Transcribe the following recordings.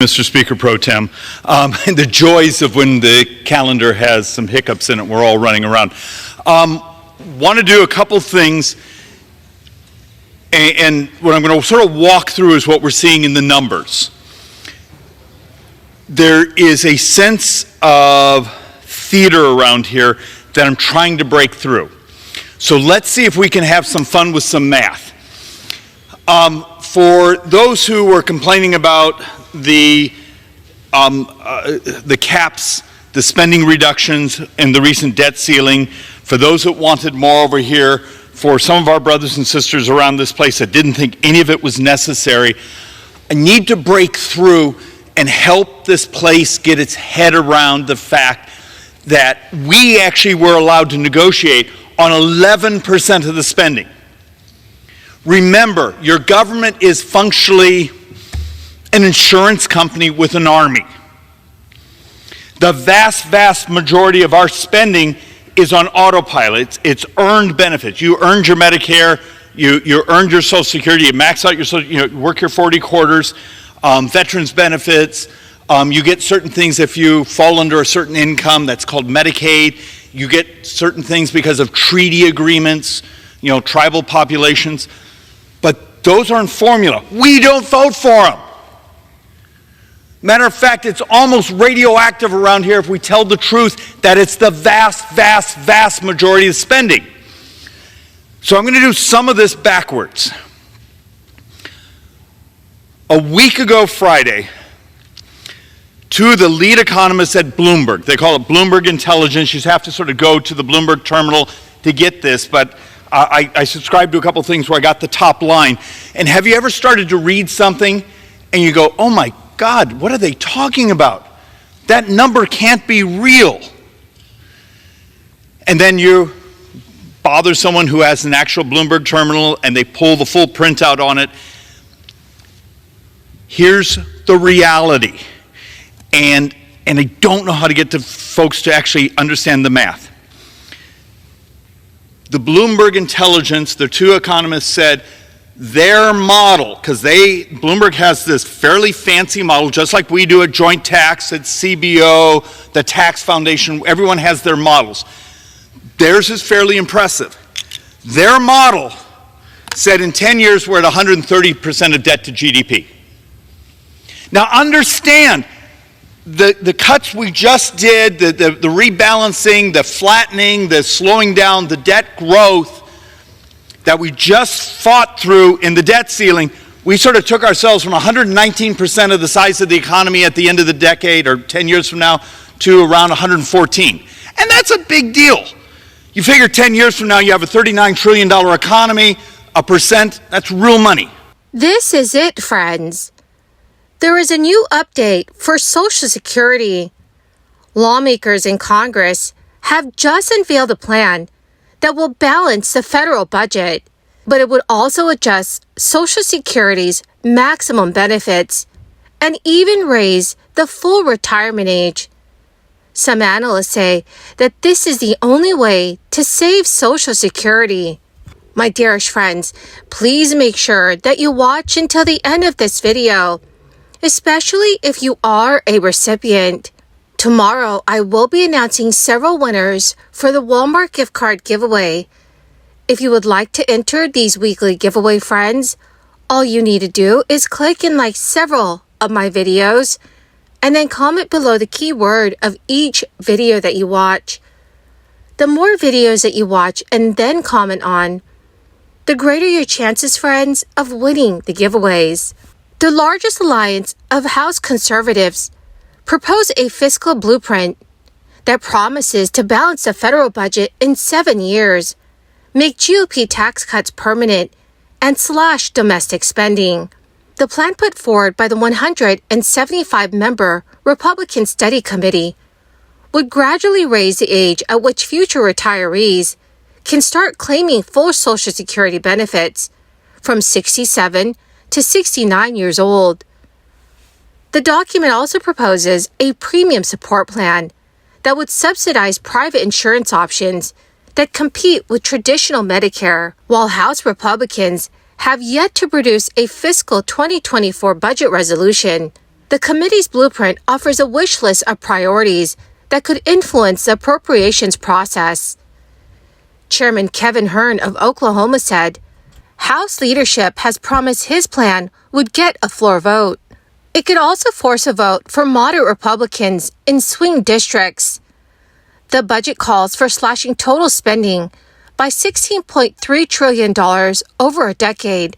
Mr. Speaker Pro Tem, and the joys of when the calendar has some hiccups in it, we're all running around. Want to do a couple things, and what I'm going to sort of walk through is what we're seeing in the numbers. There is a sense of theater around here that I'm trying to break through. So let's see if we can have some fun with some math. For those who were complaining about the caps, the spending reductions, and the recent debt ceiling, for those that wanted more over here, for some of our brothers and sisters around this place that didn't think any of it was necessary, I need to break through and help this place get its head around the fact that we actually were allowed to negotiate on 11% of the spending. Remember, your government is functionally an insurance company with an army. The vast majority of our spending is on autopilot. It's earned benefits. You earned your Medicare, you earned your Social Security, you max out your you work your 40 quarters, veterans benefits, you get certain things if you fall under a certain income, that's called Medicaid. You get certain things because of treaty agreements, tribal populations. But those aren't formula. We don't vote for them. Matter of fact, it's almost radioactive around here if we tell the truth that it's the vast majority of spending. So I'm going to do some of this backwards. A week ago Friday, two of the lead economists at Bloomberg, they call it Bloomberg Intelligence, you have to sort of go to the Bloomberg terminal to get this, but I subscribe to a couple things where I got the top line. And have you ever started to read something and you go, oh my God, what are they talking about? That number can't be real. And then you bother someone who has an actual Bloomberg terminal and they pull the full printout on it. Here's the reality. And I don't know how to get to folks to actually understand the math. The Bloomberg Intelligence, the two economists said their model, because Bloomberg has this fairly fancy model, just like we do a joint tax at CBO, the tax foundation, everyone has their models. Theirs is fairly impressive. Their model said in 10 years we're at 130% of debt to GDP. Now understand, the cuts we just did, the rebalancing, the flattening, the slowing down, the debt growth that we just fought through in the debt ceiling, we sort of took ourselves from 119% of the size of the economy at the end of the decade, or 10 years from now, to around 114. And that's a big deal. You figure 10 years from now you have a $39 trillion economy, a percent, that's real money. This is it, friends. There is a new update for Social Security. Lawmakers in Congress have just unveiled a plan that will balance the federal budget, but it would also adjust Social Security's maximum benefits and even raise the full retirement age. Some analysts say that this is the only way to save Social Security. My dearest friends, please make sure that you watch until the end of this video, especially if you are a recipient. Tomorrow, I will be announcing several winners for the Walmart gift card giveaway. If you would like to enter these weekly giveaway, friends, all you need to do is click and like several of my videos, and then comment below the keyword of each video that you watch. The more videos that you watch and then comment on, the greater your chances, friends, of winning the giveaways. The largest alliance of House conservatives proposed a fiscal blueprint that promises to balance the federal budget in 7 years, make GOP tax cuts permanent, and slash domestic spending. The plan put forward by the 175-member Republican Study Committee would gradually raise the age at which future retirees can start claiming full Social Security benefits from 67 to 69 years old. The document also proposes a premium support plan that would subsidize private insurance options that compete with traditional Medicare, while House Republicans have yet to produce a fiscal 2024 budget resolution The committee's blueprint offers a wish list of priorities that could influence the appropriations process. Chairman Kevin Hern of Oklahoma said, House leadership has promised his plan would get a floor vote. It could also force a vote for moderate Republicans in swing districts. The budget calls for slashing total spending by $16.3 trillion over a decade,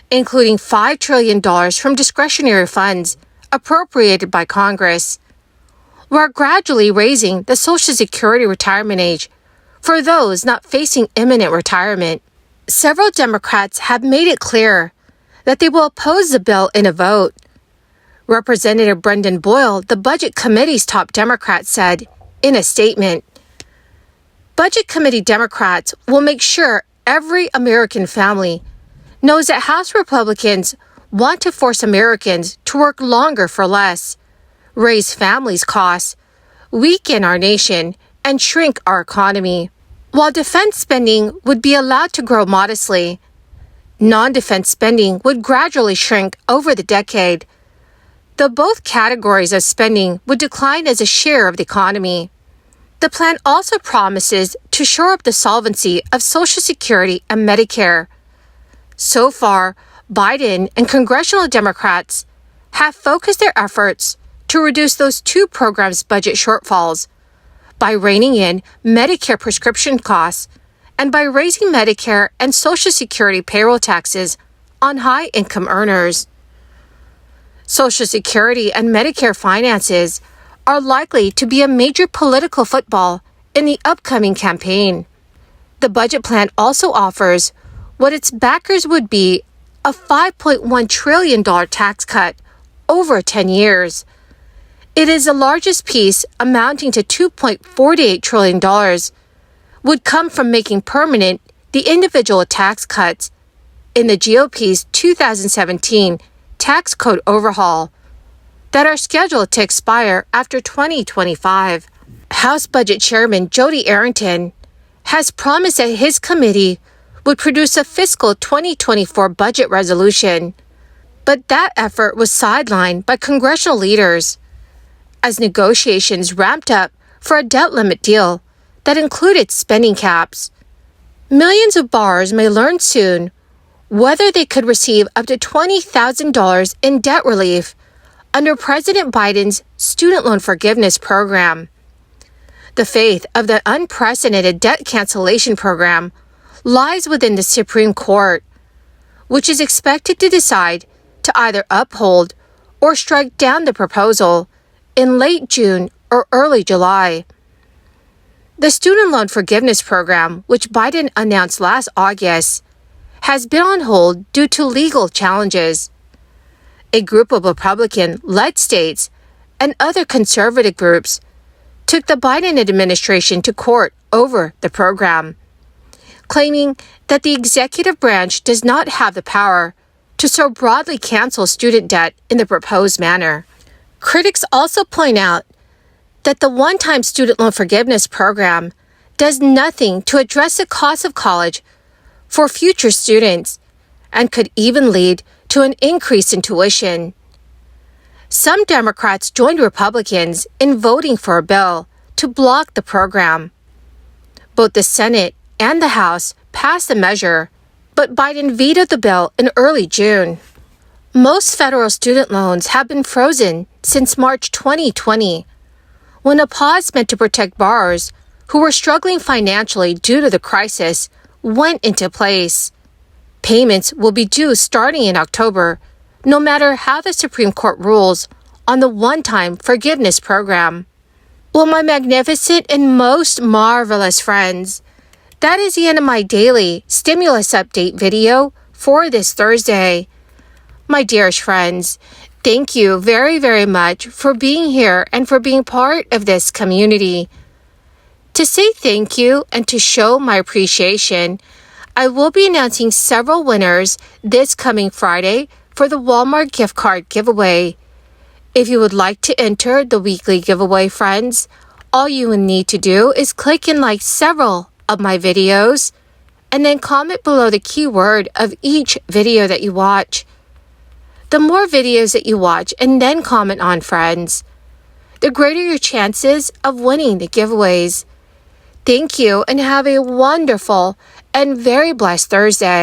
including $5 trillion from discretionary funds appropriated by Congress. We're gradually raising the Social Security retirement age for those not facing imminent retirement. Several Democrats have made it clear that they will oppose the bill in a vote. Representative Brendan Boyle, the Budget Committee's top Democrat, said in a statement, Budget Committee Democrats will make sure every American family knows that House Republicans want to force Americans to work longer for less, raise families' costs, weaken our nation, and shrink our economy. While defense spending would be allowed to grow modestly, non-defense spending would gradually shrink over the decade, though both categories of spending would decline as a share of the economy. The plan also promises to shore up the solvency of Social Security and Medicare. So far, Biden and congressional Democrats have focused their efforts to reduce those two programs' budget shortfalls by reining in Medicare prescription costs and by raising Medicare and Social Security payroll taxes on high-income earners. Social Security and Medicare finances are likely to be a major political football in the upcoming campaign. The budget plan also offers what its backers would be a $5.1 trillion tax cut over 10 years. It is the largest piece, amounting to $2.48 trillion, would come from making permanent the individual tax cuts in the GOP's 2017 tax code overhaul that are scheduled to expire after 2025. House Budget Chairman Jody Arrington has promised that his committee would produce a fiscal 2024 budget resolution, but that effort was sidelined by congressional leaders as negotiations ramped up for a debt limit deal that included spending caps. Millions of borrowers may learn soon whether they could receive up to $20,000 in debt relief under President Biden's student loan forgiveness program. The fate of the unprecedented debt cancellation program lies within the Supreme Court, which is expected to decide to either uphold or strike down the proposal in late June or early July. The student loan forgiveness program, which Biden announced last August, has been on hold due to legal challenges. A group of Republican-led states and other conservative groups took the Biden administration to court over the program, claiming that the executive branch does not have the power to so broadly cancel student debt in the proposed manner. Critics also point out that the one-time student loan forgiveness program does nothing to address the cost of college for future students and could even lead to an increase in tuition. Some Democrats joined Republicans in voting for a bill to block the program. Both the Senate and the House passed the measure, but Biden vetoed the bill in early June. Most federal student loans have been frozen since March 2020, when a pause meant to protect borrowers who were struggling financially due to the crisis went into place. Payments will be due starting in October, no matter how the Supreme Court rules on the one-time forgiveness program. Well, my magnificent and most marvelous friends, that is the end of my daily stimulus update video for this Thursday. My dearest friends, thank you very, very much for being here and for being part of this community. To say thank you and to show my appreciation, I will be announcing several winners this coming Friday for the Walmart gift card giveaway. If you would like to enter the weekly giveaway, friends, all you will need to do is click and like several of my videos and then comment below the keyword of each video that you watch. The more videos that you watch and then comment on, friends, the greater your chances of winning the giveaways. Thank you and have a wonderful and very blessed Thursday.